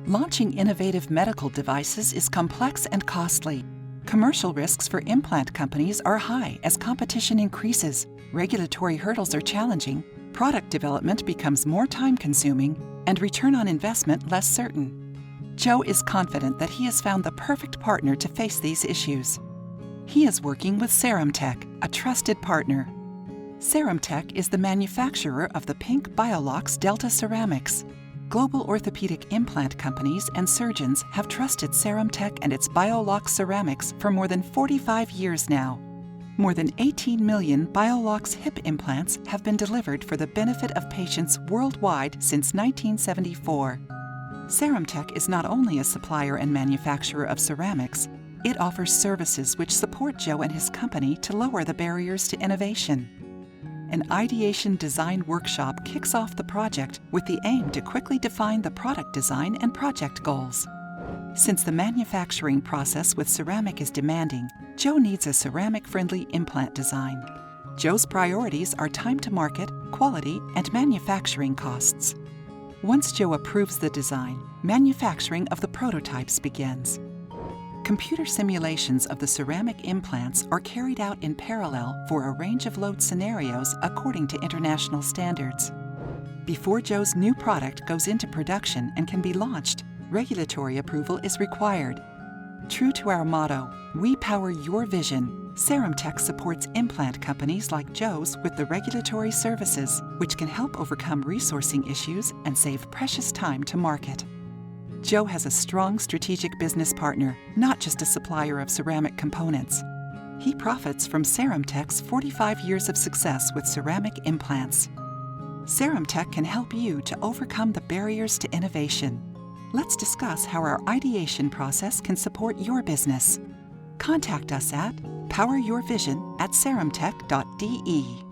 Launching innovative medical devices is complex and costly. Commercial risks for implant companies are high as competition increases, regulatory hurdles are challenging, product development becomes more time-consuming, and return on investment less certain. Joe is confident that he has found the perfect partner to face these issues. He is working with CeramTec, a trusted partner. CeramTec is the manufacturer of the pink Biolox Delta ceramics. Global orthopedic implant companies and surgeons have trusted CeramTec and its Biolox ceramics for more than 45 years now. More than 18 million Biolox hip implants have been delivered for the benefit of patients worldwide since 1974. CeramTec is not only a supplier and manufacturer of ceramics, it offers services which support Joe and his company to lower the barriers to innovation. An ideation design workshop kicks off the project with the aim to quickly define the product design and project goals. Since the manufacturing process with ceramic is demanding, Joe needs a ceramic-friendly implant design. Joe's priorities are time to market, quality, and manufacturing costs. Once Joe approves the design, manufacturing of the prototypes begins. Computer simulations of the ceramic implants are carried out in parallel for a range of load scenarios according to international standards. Before Joe's new product goes into production and can be launched, regulatory approval is required. True to our motto, "We power your vision," CeramTec supports implant companies like Joe's with the regulatory services, which can help overcome resourcing issues and save precious time to market. Joe has a strong strategic business partner, not just a supplier of ceramic components. He profits from CeramTec's 45 years of success with ceramic implants. CeramTec can help you to overcome the barriers to innovation. Let's discuss how our ideation process can support your business. Contact us at poweryourvision@ceramtec.de.